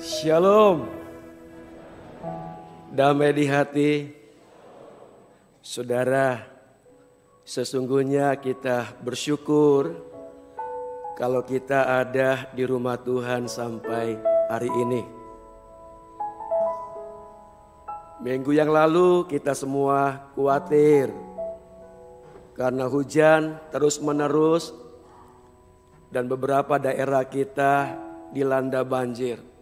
Shalom, damai di hati. Saudara, sesungguhnya kita bersyukur kalau kita ada di rumah Tuhan sampai hari ini. Minggu yang lalu kita semua khawatir karena hujan terus-menerus dan beberapa daerah kita dilanda banjir.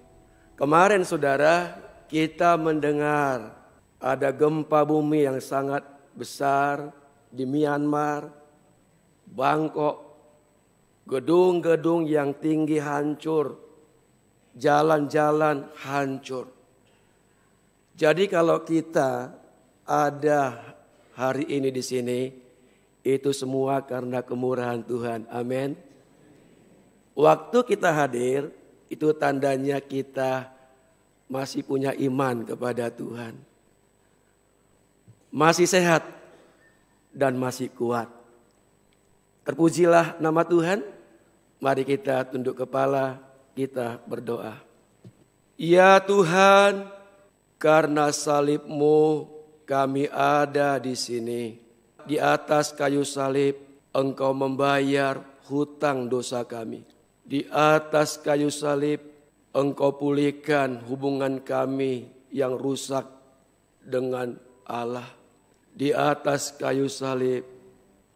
Kemarin saudara, kita mendengar ada gempa bumi yang sangat besar di Myanmar, Bangkok, gedung-gedung yang tinggi hancur, jalan-jalan hancur. Jadi kalau kita ada hari ini di sini, itu semua karena kemurahan Tuhan. Amin. Waktu kita hadir, itu tandanya kita masih punya iman kepada Tuhan. Masih sehat dan masih kuat. Terpujilah nama Tuhan. Mari kita tunduk kepala, kita berdoa. Ya Tuhan, karena salib-Mu kami ada di sini. Di atas kayu salib Engkau membayar hutang dosa kami. Di atas kayu salib Engkau pulihkan hubungan kami yang rusak dengan Allah. Di atas kayu salib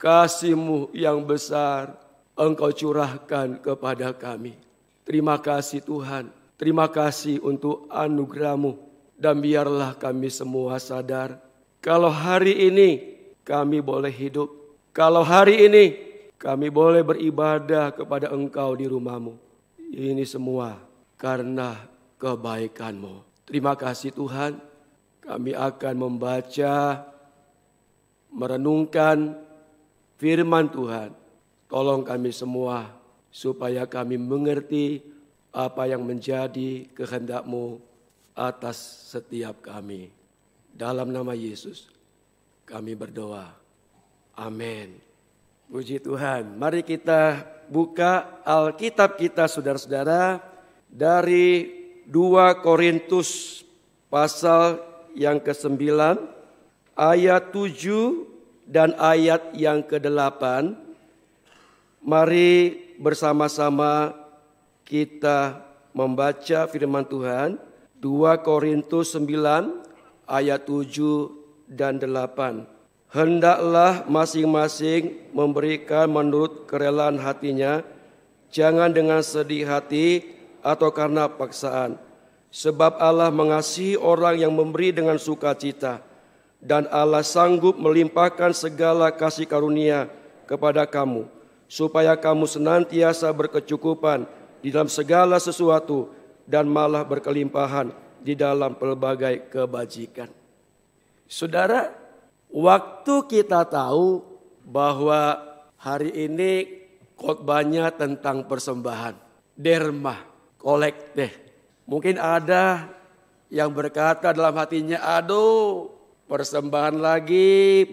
kasih-Mu yang besar Engkau curahkan kepada kami. Terima kasih Tuhan. Terima kasih untuk anugerah-Mu. Dan biarlah kami semua sadar kalau hari ini kami boleh hidup. Kalau hari ini kami boleh beribadah kepada Engkau di rumah-Mu. Ini semua karena kebaikan-Mu. Terima kasih Tuhan. Kami akan membaca, merenungkan firman Tuhan. Tolong kami semua supaya kami mengerti apa yang menjadi kehendak-Mu atas setiap kami. Dalam nama Yesus kami berdoa. Amin. Puji Tuhan. Mari kita buka Alkitab kita saudara-saudara dari 2 Korintus pasal yang ke-9 ayat 7 dan ayat yang ke-8. Mari bersama-sama kita membaca firman Tuhan. 2 Korintus 9 ayat 7 dan 8. Hendaklah masing-masing memberikan menurut kerelaan hatinya, jangan dengan sedih hati atau karena paksaan. Sebab Allah mengasihi orang yang memberi dengan sukacita, dan Allah sanggup melimpahkan segala kasih karunia kepada kamu, supaya kamu senantiasa berkecukupan di dalam segala sesuatu dan malah berkelimpahan di dalam pelbagai kebajikan. Saudara, waktu kita tahu bahwa hari ini khotbahnya tentang persembahan, derma, kolekte. Mungkin ada yang berkata dalam hatinya, aduh persembahan lagi.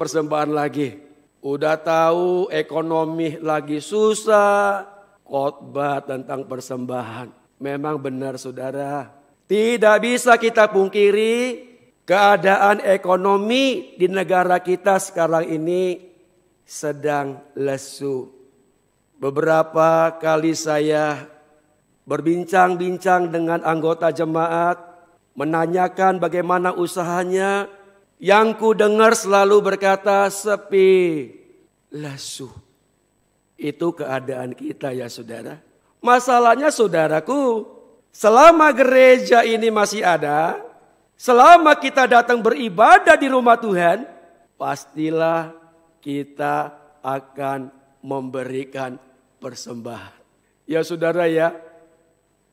Udah tahu ekonomi lagi susah, khotbah tentang persembahan. Memang benar saudara, tidak bisa kita pungkiri keadaan ekonomi di negara kita sekarang ini sedang lesu. Beberapa kali saya berbincang-bincang dengan anggota jemaat, menanyakan bagaimana usahanya. Yang ku dengar selalu berkata sepi, lesu. Itu keadaan kita ya saudara. Masalahnya saudaraku, selama gereja ini masih ada, selama kita datang beribadah di rumah Tuhan, pastilah kita akan memberikan persembahan. Ya saudara ya,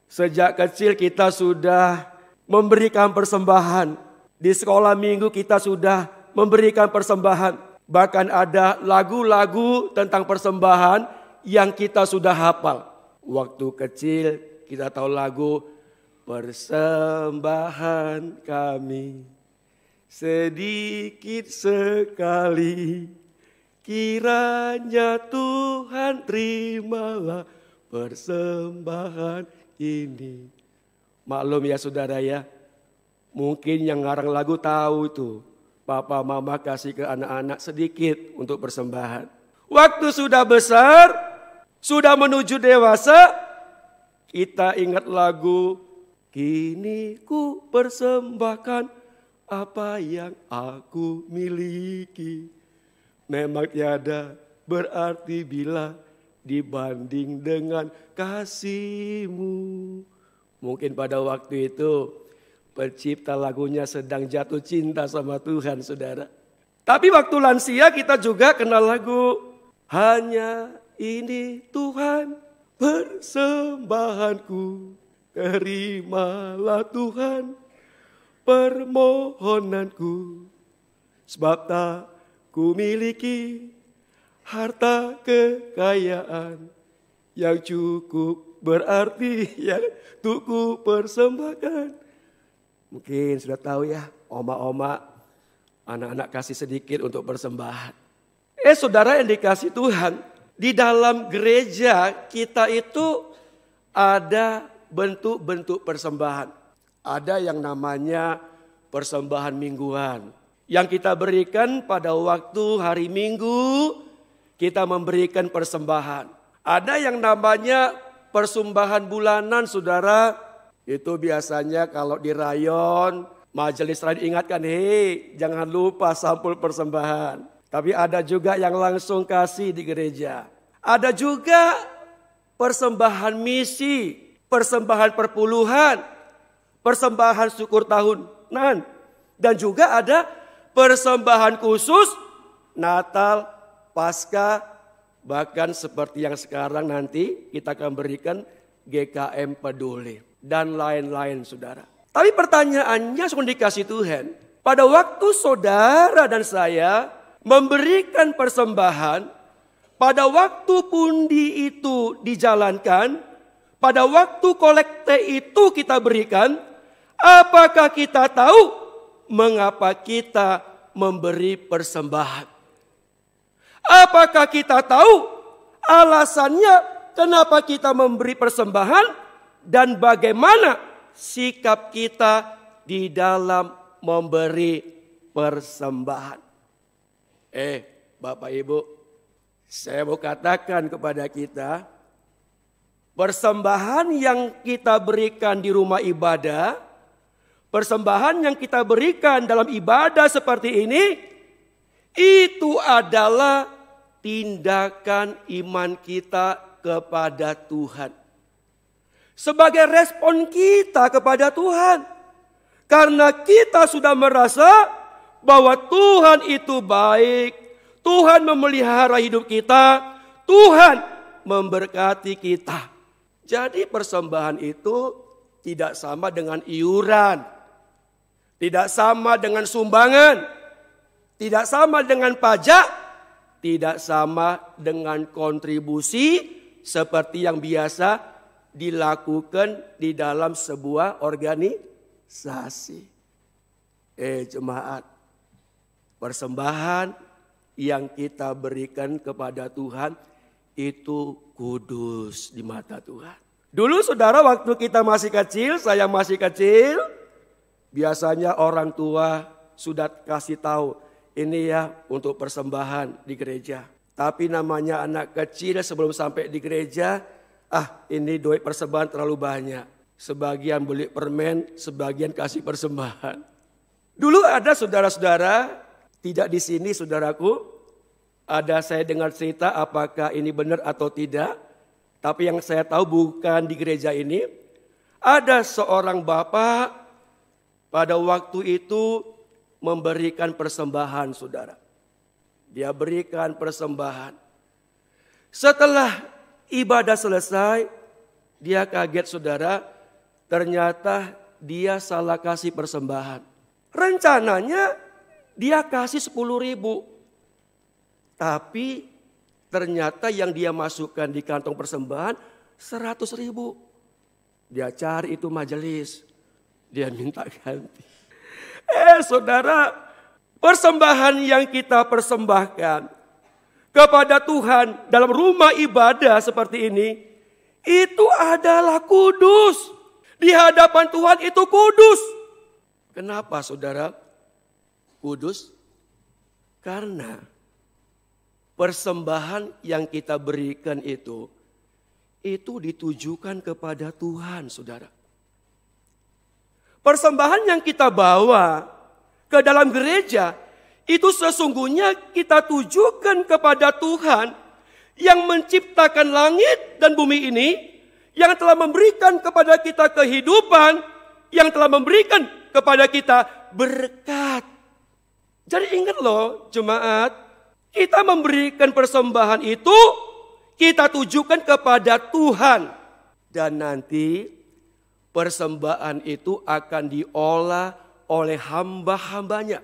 sejak kecil kita sudah memberikan persembahan. Di sekolah minggu kita sudah memberikan persembahan. Bahkan ada lagu-lagu tentang persembahan yang kita sudah hafal. Waktu kecil kita tahu lagu persembahan kami sedikit sekali, kiranya Tuhan terimalah persembahan ini. Maklum ya saudara ya, mungkin yang ngarang lagu tahu tuh, papa mama kasih ke anak-anak sedikit untuk persembahan. Waktu sudah besar, sudah menuju dewasa, kita ingat lagu, kini ku persembahkan apa yang aku miliki. Memang tiada berarti bila dibanding dengan kasih-Mu. Mungkin pada waktu itu pencipta lagunya sedang jatuh cinta sama Tuhan, saudara. Tapi waktu lansia kita juga kenal lagu, hanya ini Tuhan persembahanku, terimalah Tuhan permohonanku, sebab tak ku miliki harta kekayaan yang cukup berarti yang untuk ku persembahkan. Mungkin sudah tahu ya, oma-oma, anak-anak kasih sedikit untuk persembahan. Saudara yang dikasih Tuhan, di dalam gereja kita itu ada bentuk-bentuk persembahan. Ada yang namanya persembahan mingguan. Yang kita berikan pada waktu hari Minggu, kita memberikan persembahan. Ada yang namanya persembahan bulanan, saudara. Itu biasanya kalau di rayon, majelis rayon ingatkan, hei jangan lupa sampul persembahan. Tapi ada juga yang langsung kasih di gereja. Ada juga persembahan misi, persembahan perpuluhan, persembahan syukur tahunan. Dan juga ada persembahan khusus Natal, Paskah, bahkan seperti yang sekarang nanti kita akan berikan GKM Peduli dan lain-lain, saudara. Tapi pertanyaannya sudah dikasih Tuhan. Pada waktu saudara dan saya memberikan persembahan, pada waktu pundi itu dijalankan, pada waktu kolekte itu kita berikan, apakah kita tahu mengapa kita memberi persembahan? Apakah kita tahu alasannya kenapa kita memberi persembahan dan bagaimana sikap kita di dalam memberi persembahan? Bapak Ibu, saya mau katakan kepada kita, persembahan yang kita berikan di rumah ibadah, persembahan yang kita berikan dalam ibadah seperti ini, itu adalah tindakan iman kita kepada Tuhan. Sebagai respon kita kepada Tuhan. Karena kita sudah merasa bahwa Tuhan itu baik. Tuhan memelihara hidup kita. Tuhan memberkati kita. Jadi persembahan itu tidak sama dengan iuran. Tidak sama dengan sumbangan. Tidak sama dengan pajak. Tidak sama dengan kontribusi seperti yang biasa dilakukan di dalam sebuah organisasi. Jemaat, persembahan yang kita berikan kepada Tuhan itu kudus di mata Tuhan. Dulu saudara waktu kita masih kecil, saya masih kecil, biasanya orang tua sudah kasih tahu, ini ya untuk persembahan di gereja. Tapi namanya anak kecil sebelum sampai di gereja, ini duit persembahan terlalu banyak. Sebagian beli permen, sebagian kasih persembahan. Dulu ada saudara-saudara, tidak di sini saudaraku, ada saya dengar cerita apakah ini benar atau tidak. Tapi yang saya tahu bukan di gereja ini. Ada seorang bapak pada waktu itu memberikan persembahan, saudara. Dia berikan persembahan. Setelah ibadah selesai, dia kaget, saudara. Ternyata dia salah kasih persembahan. Rencananya dia kasih 10.000. Tapi ternyata yang dia masukkan di kantong persembahan 100.000. Dia cari itu majelis. Dia minta ganti. Saudara, persembahan yang kita persembahkan kepada Tuhan dalam rumah ibadah seperti ini, itu adalah kudus. Di hadapan Tuhan itu kudus. Kenapa saudara? Kudus? Karena persembahan yang kita berikan itu ditujukan kepada Tuhan, saudara. Persembahan yang kita bawa ke dalam gereja itu sesungguhnya kita tujukan kepada Tuhan yang menciptakan langit dan bumi ini, yang telah memberikan kepada kita kehidupan, yang telah memberikan kepada kita berkat. Jadi ingat loh jemaat, kita memberikan persembahan itu kita tujukan kepada Tuhan. Dan nanti persembahan itu akan diolah oleh hamba-hambanya.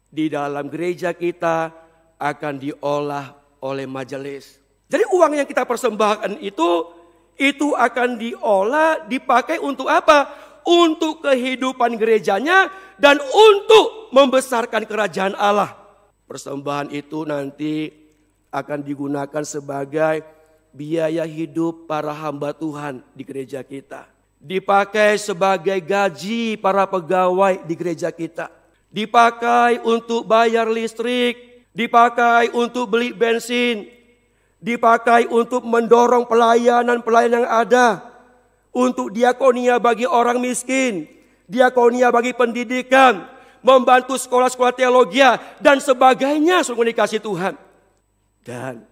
Di dalam gereja kita akan diolah oleh majelis. Jadi uang yang kita persembahkan itu akan diolah, dipakai untuk apa? Untuk kehidupan gerejanya dan untuk membesarkan kerajaan Allah. Persembahan itu nanti akan digunakan sebagai biaya hidup para hamba Tuhan di gereja kita. Dipakai sebagai gaji para pegawai di gereja kita. Dipakai untuk bayar listrik, dipakai untuk beli bensin, dipakai untuk mendorong pelayanan yang ada, untuk diakonia bagi orang miskin, diakonia bagi pendidikan, membantu sekolah-sekolah teologi dan sebagainya, sungguh dikasih Tuhan. Dan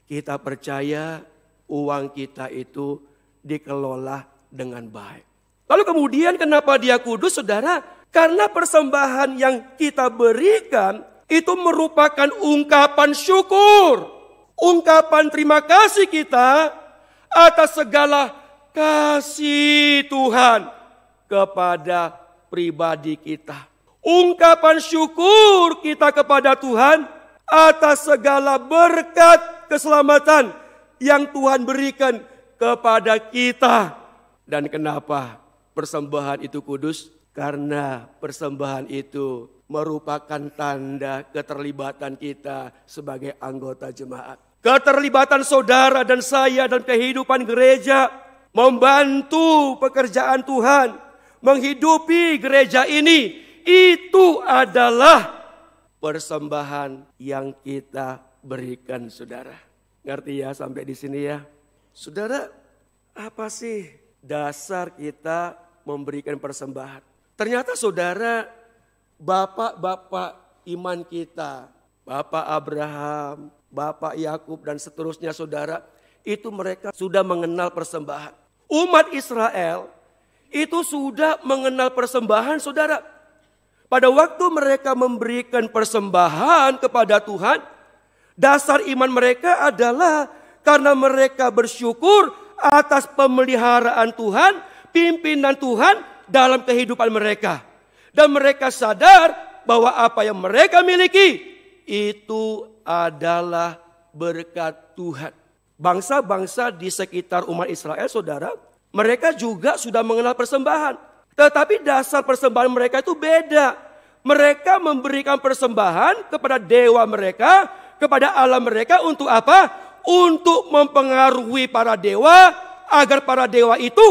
kita percaya uang kita itu dikelola dengan baik. Lalu kemudian kenapa dia kudus, saudara? Karena persembahan yang kita berikan itu merupakan ungkapan syukur. Ungkapan terima kasih kita atas segala kasih Tuhan kepada pribadi kita. Ungkapan syukur kita kepada Tuhan atas segala berkat keselamatan yang Tuhan berikan kepada kita. Dan kenapa persembahan itu kudus? Karena persembahan itu merupakan tanda keterlibatan kita sebagai anggota jemaat. Keterlibatan saudara dan saya dalam kehidupan gereja, membantu pekerjaan Tuhan, menghidupi gereja ini, itu adalah persembahan yang kita berikan, saudara. Ngerti ya sampai di sini ya? Saudara, apa sih dasar kita memberikan persembahan? Ternyata saudara, bapak-bapak iman kita, Bapak Abraham, Bapak Yakub dan seterusnya saudara, itu mereka sudah mengenal persembahan. Umat Israel itu sudah mengenal persembahan, saudara. Pada waktu mereka memberikan persembahan kepada Tuhan, dasar iman mereka adalah karena mereka bersyukur atas pemeliharaan Tuhan, pimpinan Tuhan dalam kehidupan mereka. Dan mereka sadar bahwa apa yang mereka miliki itu adalah berkat Tuhan. Bangsa-bangsa di sekitar umat Israel, saudara, mereka juga sudah mengenal persembahan. Tetapi dasar persembahan mereka itu beda. Mereka memberikan persembahan kepada dewa mereka, kepada Allah mereka untuk apa? Untuk mempengaruhi para dewa, agar para dewa itu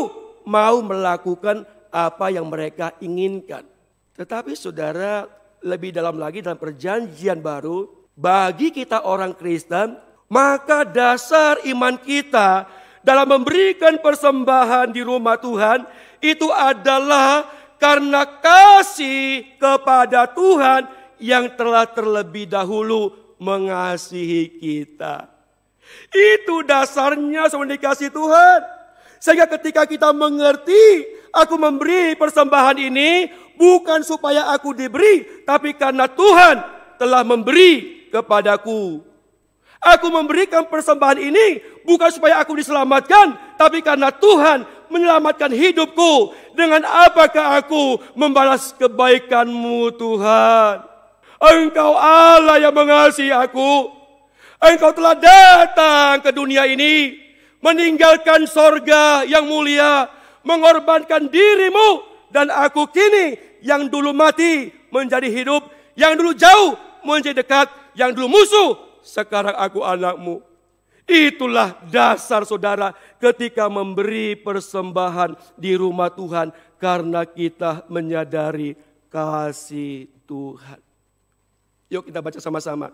mau melakukan apa yang mereka inginkan. Tetapi saudara, lebih dalam lagi dalam perjanjian baru, bagi kita orang Kristen, maka dasar iman kita dalam memberikan persembahan di rumah Tuhan itu adalah karena kasih kepada Tuhan yang telah terlebih dahulu mengasihi kita. Itu dasarnya semua dikasih Tuhan. Sehingga ketika kita mengerti, aku memberi persembahan ini bukan supaya aku diberi, tapi karena Tuhan telah memberi kepadaku. Aku memberikan persembahan ini bukan supaya aku diselamatkan, tapi karena Tuhan menyelamatkan hidupku. Dengan apakah aku membalas kebaikan-Mu Tuhan? Engkau Allah yang mengasihi aku. Engkau telah datang ke dunia ini, meninggalkan sorga yang mulia, mengorbankan dirimu, dan aku kini yang dulu mati menjadi hidup, yang dulu jauh menjadi dekat, yang dulu musuh sekarang aku anakmu. Itulah dasar saudara ketika memberi persembahan di rumah Tuhan. Karena kita menyadari kasih Tuhan. Yuk kita baca sama-sama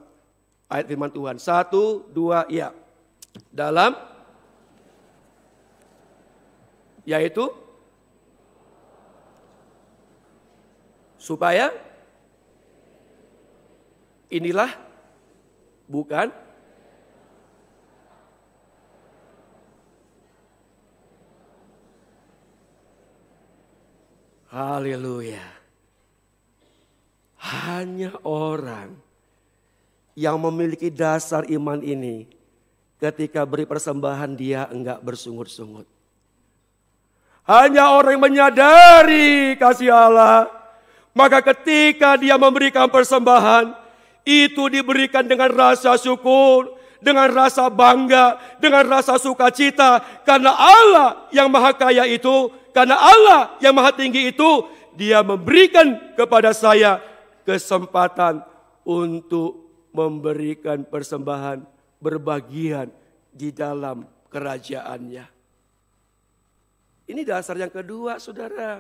ayat firman Tuhan. 1, 2, ya. Dalam, yaitu, supaya, inilah, bukan, haleluya. Hanya orang yang memiliki dasar iman ini, ketika beri persembahan dia enggak bersungut-sungut. Hanya orang yang menyadari kasih Allah, maka ketika dia memberikan persembahan, itu diberikan dengan rasa syukur, dengan rasa bangga, dengan rasa sukacita. Karena Allah yang maha kaya itu, karena Allah yang maha tinggi itu, dia memberikan kepada saya kesempatan untuk memberikan persembahan, berbagian di dalam kerajaannya. Ini dasar yang kedua, saudara.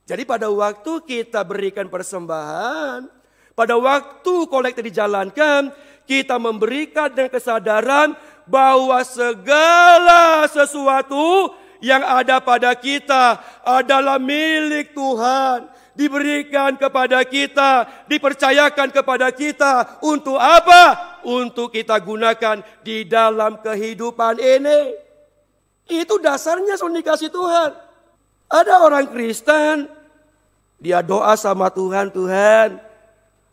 Jadi pada waktu kita berikan persembahan, pada waktu kolektif dijalankan, kita memberikan dengan kesadaran bahwa segala sesuatu yang ada pada kita adalah milik Tuhan. Diberikan kepada kita, dipercayakan kepada kita. Untuk apa? Untuk kita gunakan di dalam kehidupan ini. Itu dasarnya soal dikasih Tuhan. Ada orang Kristen, dia doa sama Tuhan, Tuhan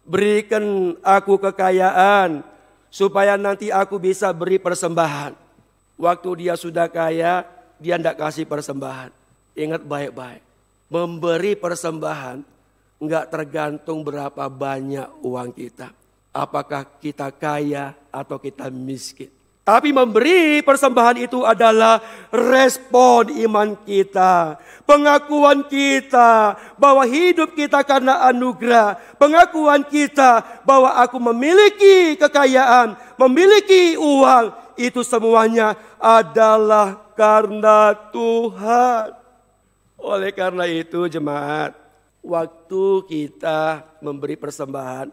berikan aku kekayaan supaya nanti aku bisa beri persembahan. Waktu dia sudah kaya, dia tidak kasih persembahan. Ingat baik-baik. Memberi persembahan enggak tergantung berapa banyak uang kita. Apakah kita kaya atau kita miskin. Tapi memberi persembahan itu adalah respon iman kita. Pengakuan kita bahwa hidup kita karena anugerah. Pengakuan kita bahwa aku memiliki kekayaan, memiliki uang. Itu semuanya adalah karena Tuhan. Oleh karena itu jemaat, waktu kita memberi persembahan,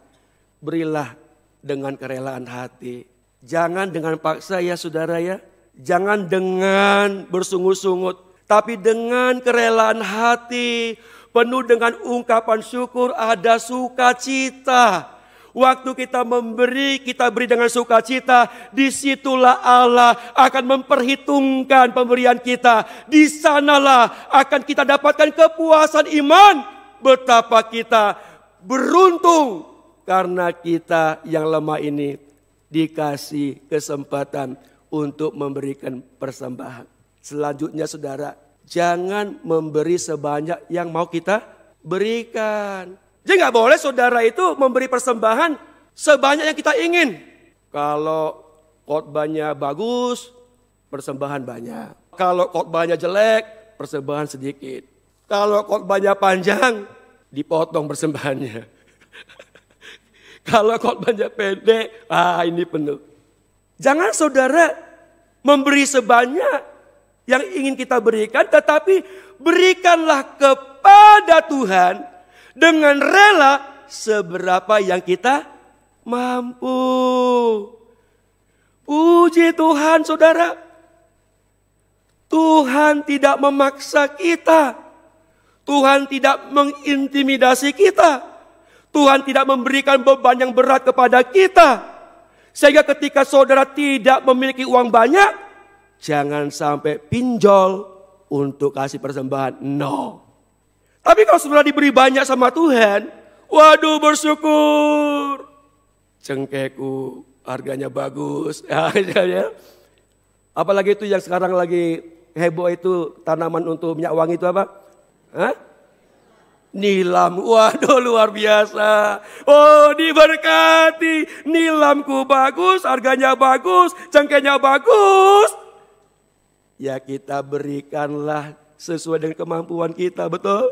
berilah dengan kerelaan hati. Jangan dengan paksa ya saudara ya. Jangan dengan bersungut-sungut. Tapi dengan kerelaan hati, penuh dengan ungkapan syukur, ada sukacita. Waktu kita memberi, kita beri dengan sukacita. Disitulah Allah akan memperhitungkan pemberian kita. Di sanalah akan kita dapatkan kepuasan iman. Betapa kita beruntung karena kita yang lemah ini dikasih kesempatan untuk memberikan persembahan. Selanjutnya saudara, jangan memberi sebanyak yang mau kita berikan. Jadi nggak boleh saudara itu memberi persembahan sebanyak yang kita ingin. Kalau khotbahnya bagus, persembahan banyak. Kalau khotbahnya jelek, persembahan sedikit. Kalau khotbahnya panjang, dipotong persembahannya. Kalau khotbahnya pendek, ini penuh. Jangan saudara memberi sebanyak yang ingin kita berikan, tetapi berikanlah kepada Tuhan dengan rela seberapa yang kita mampu. Puji Tuhan saudara. Tuhan tidak memaksa kita. Tuhan tidak mengintimidasi kita. Tuhan tidak memberikan beban yang berat kepada kita. Sehingga ketika saudara tidak memiliki uang banyak, jangan sampai pinjol untuk kasih persembahan. No. Tapi kalau saudara diberi banyak sama Tuhan, waduh bersyukur. Cengkehku harganya bagus. Ya. Apalagi itu yang sekarang lagi heboh itu tanaman untuk minyak wangi itu apa? Nilam. Waduh luar biasa. Oh diberkati. Nilamku bagus, harganya bagus, cengkehnya bagus. Ya kita berikanlah sesuai dengan kemampuan kita, betul?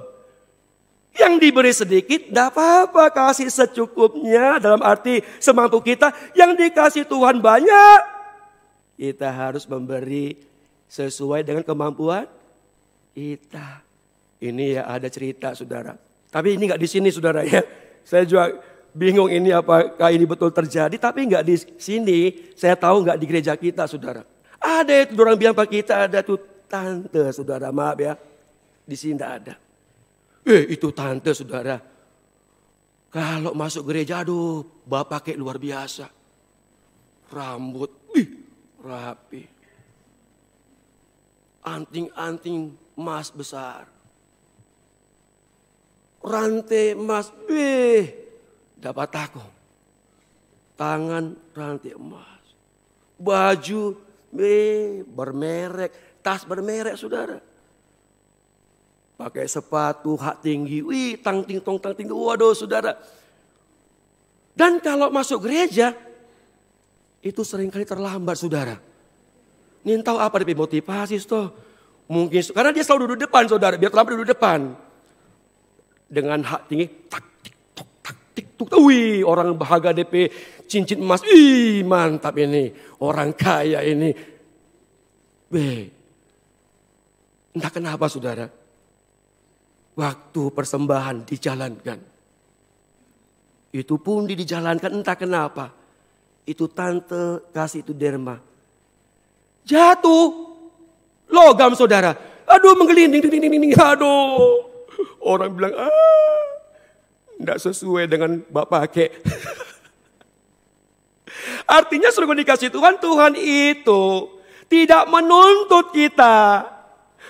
Yang diberi sedikit, tidak apa-apa, kasih secukupnya, dalam arti semampu kita. Yang dikasih Tuhan banyak, Kita harus memberi sesuai dengan kemampuan kita. Ini ya ada cerita saudara. Tapi ini nggak di sini saudara ya. Saya juga bingung ini apakah ini betul terjadi. Tapi nggak di sini. Saya tahu nggak di gereja kita saudara. Ada itu orang bilang pak kita ada tuh tante saudara. Maaf ya. Di sini nggak ada. Itu tante saudara. Kalau masuk gereja aduh bapak kayak luar biasa. Rambut rapi. Anting-anting emas besar. Rantai emas, dapat aku. Tangan rantai emas. Baju, bermerek. Tas bermerek saudara. Pakai sepatu hak tinggi. Tang tinggi. Waduh saudara. Dan kalau masuk gereja, itu seringkali terlambat saudara. Ini tahu apa dia motivasi toh? Mungkin karena dia selalu duduk depan saudara, biar terlambat duduk depan. Dengan hak tinggi, tak tik tuk. Wih, orang bahagia DP cincin emas. Mantap ini. Orang kaya ini. Entah kenapa saudara. Waktu persembahan dijalankan. Itu pun dijalankan entah kenapa. Itu tante kasih itu derma. Jatuh. Logam saudara. Aduh menggelinding. Aduh. Orang bilang tidak sesuai dengan bapak kek. Artinya suruh dikasih Tuhan. Tuhan itu tidak menuntut kita.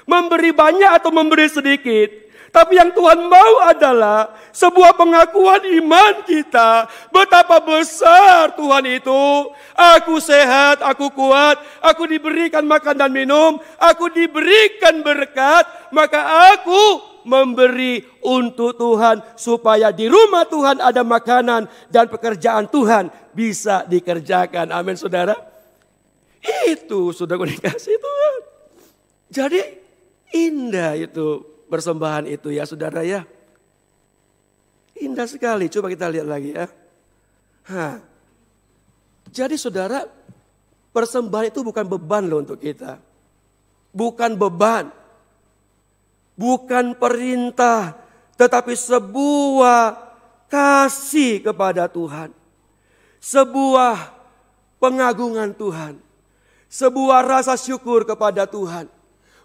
Memberi banyak atau memberi sedikit. Tapi yang Tuhan mau adalah sebuah pengakuan iman kita. Betapa besar Tuhan itu. Aku sehat, aku kuat, aku diberikan makan dan minum, aku diberikan berkat. Maka aku memberi untuk Tuhan supaya di rumah Tuhan ada makanan dan pekerjaan Tuhan bisa dikerjakan. Amin saudara. Itu sudah dikasih Tuhan. Jadi indah itu. Persembahan itu ya saudara ya. Indah sekali. Coba kita lihat lagi ya. Jadi saudara, persembahan itu bukan beban loh untuk kita. Bukan beban. Bukan perintah. Tetapi sebuah kasih kepada Tuhan. Sebuah pengagungan Tuhan. Sebuah rasa syukur kepada Tuhan.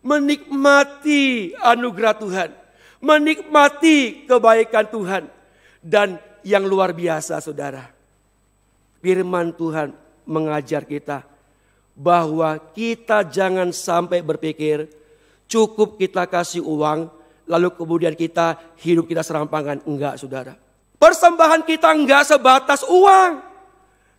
Menikmati anugerah Tuhan. Menikmati kebaikan Tuhan. Dan yang luar biasa saudara. Firman Tuhan mengajar kita. Bahwa kita jangan sampai berpikir. Cukup kita kasih uang. Lalu kemudian kita hidup kita serampangan. Enggak saudara. Persembahan kita enggak sebatas uang.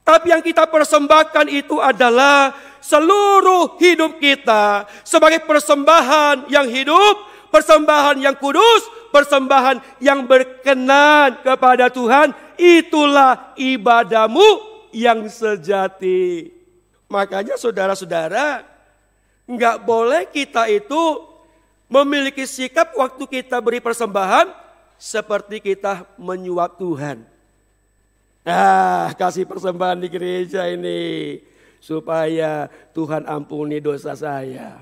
Tapi yang kita persembahkan itu adalah seluruh hidup kita sebagai persembahan yang hidup, persembahan yang kudus, persembahan yang berkenan kepada Tuhan. Itulah ibadahmu yang sejati. Makanya saudara-saudara, enggak boleh kita itu memiliki sikap waktu kita beri persembahan seperti kita menyuap Tuhan. Kasih persembahan di gereja ini supaya Tuhan ampuni dosa saya.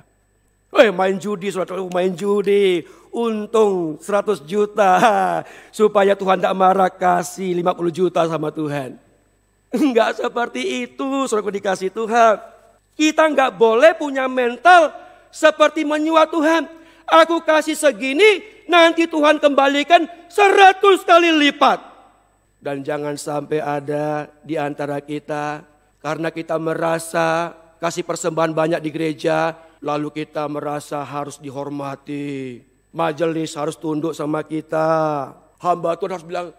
Main judi, saudara, main judi. Untung 100 juta supaya Tuhan tidak marah, kasih 50 juta sama Tuhan. Enggak seperti itu, saudara, dikasih Tuhan. Kita enggak boleh punya mental seperti menyuap Tuhan. Aku kasih segini, nanti Tuhan kembalikan 100 kali lipat. Dan jangan sampai ada di antara kita, karena kita merasa kasih persembahan banyak di gereja, lalu kita merasa harus dihormati. Majelis harus tunduk sama kita. Hamba Tuhan harus bilang,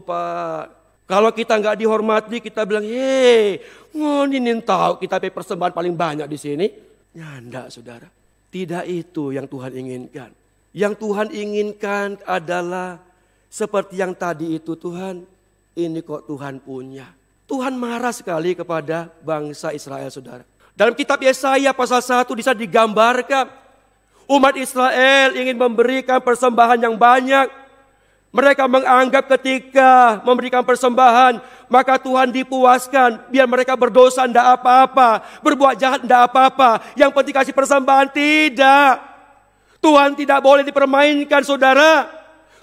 Pak. Kalau kita nggak dihormati, kita bilang, ini tahu kita persembahan paling banyak di sini. Ya enggak saudara. Tidak itu yang Tuhan inginkan. Yang Tuhan inginkan adalah seperti yang tadi itu Tuhan, ini kok Tuhan punya. Tuhan marah sekali kepada bangsa Israel saudara. Dalam kitab Yesaya pasal 1 bisa digambarkan. Umat Israel ingin memberikan persembahan yang banyak. Mereka menganggap ketika memberikan persembahan, maka Tuhan dipuaskan. Biar mereka berdosa tidak apa-apa, berbuat jahat tidak apa-apa. Yang penting kasih persembahan, tidak. Tuhan tidak boleh dipermainkan, saudara.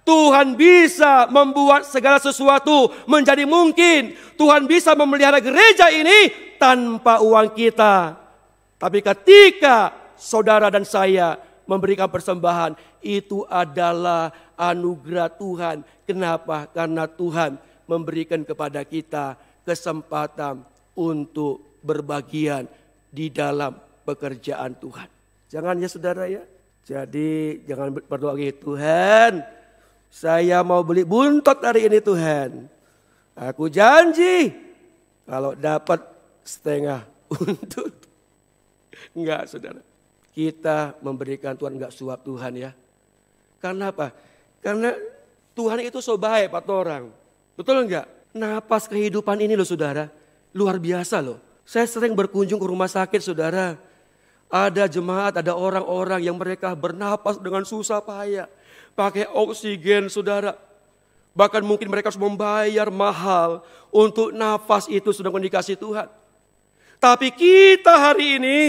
Tuhan bisa membuat segala sesuatu menjadi mungkin. Tuhan bisa memelihara gereja ini tanpa uang kita. Tapi ketika saudara dan saya memberikan persembahan, itu adalah anugerah Tuhan. Kenapa? Karena Tuhan memberikan kepada kita kesempatan untuk berbagian di dalam pekerjaan Tuhan. Jangan ya saudara ya. Jadi jangan berdoa gitu, Tuhan, saya mau beli buntot hari ini Tuhan. Aku janji kalau dapat setengah untuk. Enggak saudara. Kita memberikan Tuhan enggak suap Tuhan ya. Karena apa? Karena Tuhan itu so baik Pak orang. Betul enggak? Napas kehidupan ini loh saudara. Luar biasa loh. Saya sering berkunjung ke rumah sakit saudara. Ada jemaat, ada orang-orang yang mereka bernapas dengan susah payah. Pakai oksigen saudara. Bahkan mungkin mereka harus membayar mahal untuk nafas itu sudah dikasih Tuhan. Tapi kita hari ini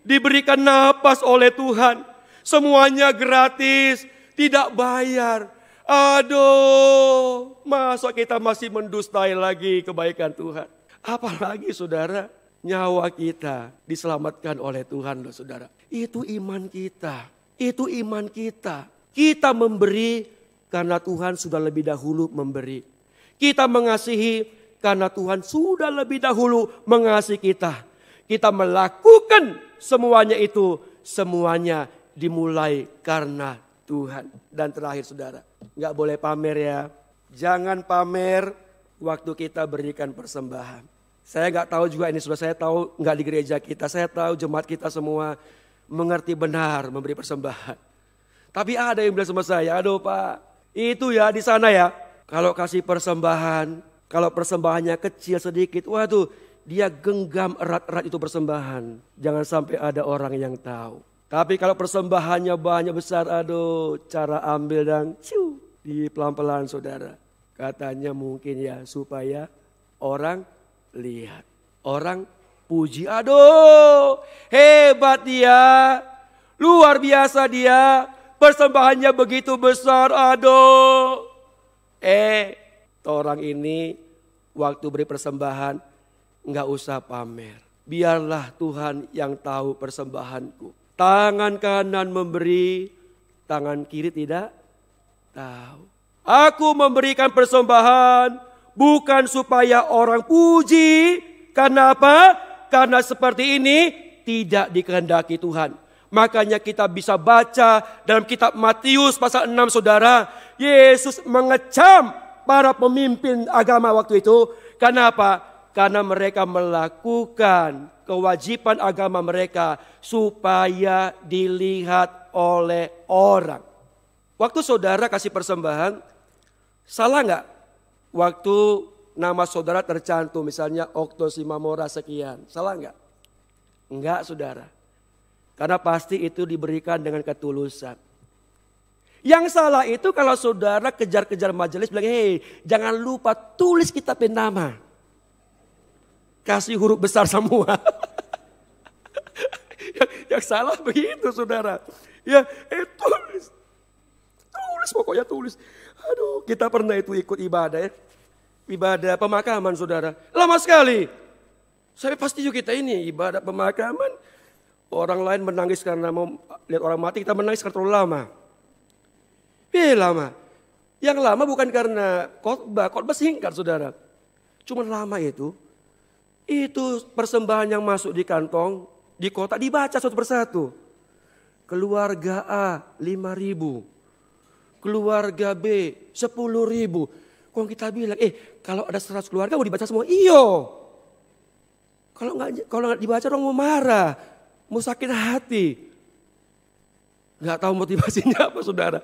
diberikan nafas oleh Tuhan. Semuanya gratis, tidak bayar. Aduh, masa kita masih mendustai lagi kebaikan Tuhan. Apalagi saudara, nyawa kita diselamatkan oleh Tuhan loh saudara. Itu iman kita, itu iman kita. Kita memberi karena Tuhan sudah lebih dahulu memberi. Kita mengasihi karena Tuhan sudah lebih dahulu mengasihi kita. Kita melakukan semuanya itu, semuanya dimulai karena Tuhan. Dan terakhir saudara, gak boleh pamer ya. Jangan pamer waktu kita berikan persembahan. Saya gak tahu juga ini sudah, saya tahu gak di gereja kita. Saya tahu jemaat kita semua mengerti benar memberi persembahan. Tapi ada yang bilang sama saya, aduh Pak, itu ya di sana ya. Kalau kasih persembahan, kalau persembahannya kecil sedikit, waduh dia genggam erat-erat itu persembahan. Jangan sampai ada orang yang tahu. Tapi kalau persembahannya banyak besar, aduh cara ambil dan di pelan-pelan saudara. Katanya mungkin ya supaya orang lihat. Orang puji, aduh hebat dia, luar biasa dia. Persembahannya begitu besar, aduh. Orang ini waktu beri persembahan enggak usah pamer. Biarlah Tuhan yang tahu persembahanku. Tangan kanan memberi, tangan kiri tidak tahu. Aku memberikan persembahan bukan supaya orang puji. Karena apa? Karena seperti ini tidak dikehendaki Tuhan. Makanya kita bisa baca dalam kitab Matius pasal 6 saudara. Yesus mengecam para pemimpin agama waktu itu. Kenapa? Karena mereka melakukan kewajiban agama mereka supaya dilihat oleh orang. Waktu saudara kasih persembahan, salah nggak? Waktu nama saudara tercantum misalnya Oktosimamora sekian, salah nggak? Enggak saudara. Karena pasti itu diberikan dengan ketulusan. Yang salah itu kalau saudara kejar-kejar majelis bilang, hei jangan lupa tulis kitab nama. Kasih huruf besar semua. Yang salah begitu saudara. Ya tulis. Tulis pokoknya tulis. Aduh kita pernah itu ikut ibadah ya. Ibadah pemakaman saudara. Lama sekali. Saya pasti juga kita ini ibadah pemakaman. Orang lain menangis karena mau lihat orang mati, kita menangis karena terlalu lama. Lama. Yang lama bukan karena khotbah singkat saudara. Cuma lama itu persembahan yang masuk di kantong, di kotak dibaca satu persatu. Keluarga A 5.000, keluarga B 10.000. Kalau kita bilang, kalau ada 100 keluarga mau dibaca semua, iyo. Kalau nggak dibaca orang mau marah. Mau sakit hati. Gak tahu motivasinya apa saudara.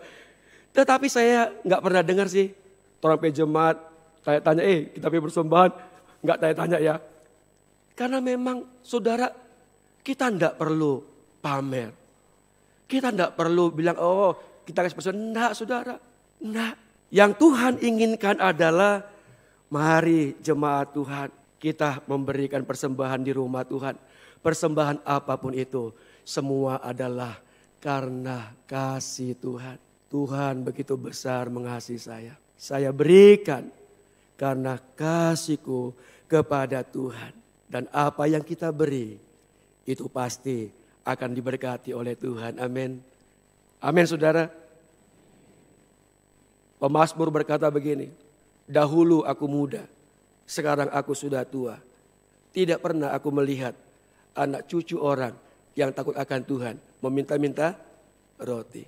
Tetapi saya gak pernah dengar sih. Orang jemaat tanya-tanya, kita punya persembahan. Gak tanya-tanya ya. Karena memang saudara kita gak perlu pamer. Kita gak perlu bilang, kita kasih persembahan. Enggak saudara. Enggak. Yang Tuhan inginkan adalah mari jemaat Tuhan kita memberikan persembahan di rumah Tuhan. Persembahan apapun itu semua adalah karena kasih Tuhan. Tuhan begitu besar mengasihi saya. Saya berikan karena kasihku kepada Tuhan. Dan apa yang kita beri itu pasti akan diberkati oleh Tuhan. Amin. Amin saudara. Pemazmur berkata begini. Dahulu aku muda, sekarang aku sudah tua. Tidak pernah aku melihat anak cucu orang yang takut akan Tuhan meminta-minta roti.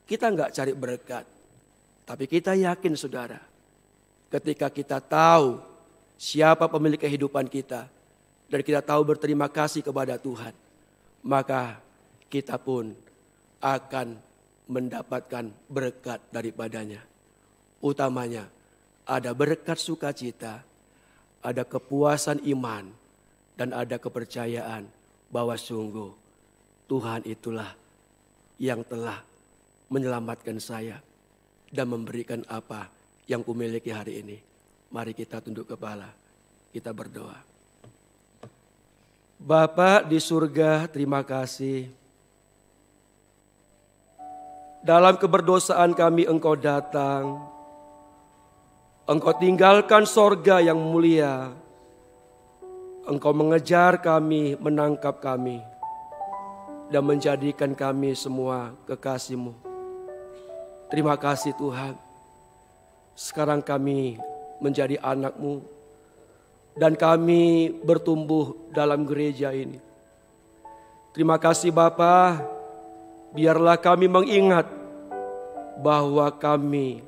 Kita enggak cari berkat, tapi kita yakin saudara, ketika kita tahu siapa pemilik kehidupan kita dan kita tahu berterima kasih kepada Tuhan, maka kita pun akan mendapatkan berkat daripadanya. Utamanya ada berkat sukacita, ada kepuasan iman, dan ada kepercayaan bahwa sungguh Tuhan itulah yang telah menyelamatkan saya dan memberikan apa yang kumiliki hari ini. Mari kita tunduk kepala, kita berdoa. Bapa di surga, terima kasih. Dalam keberdosaan kami Engkau datang. Engkau tinggalkan sorga yang mulia. Engkau mengejar kami, menangkap kami, dan menjadikan kami semua kekasih-Mu. Terima kasih Tuhan. Sekarang kami menjadi anak-Mu. Dan kami bertumbuh dalam gereja ini. Terima kasih Bapa. Biarlah kami mengingat bahwa kami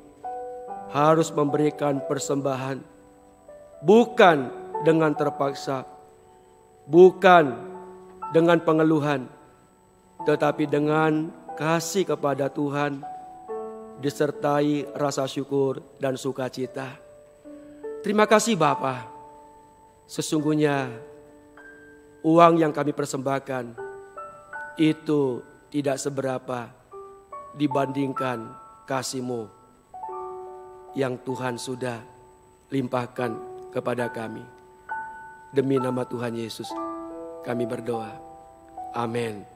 harus memberikan persembahan. Bukan dengan terpaksa. Bukan dengan pengeluhan. Tetapi dengan kasih kepada Tuhan. Disertai rasa syukur dan sukacita. Terima kasih Bapa. Sesungguhnya uang yang kami persembahkan itu tidak seberapa dibandingkan kasih-Mu yang Tuhan sudah limpahkan kepada kami. Demi nama Tuhan Yesus kami berdoa. Amin.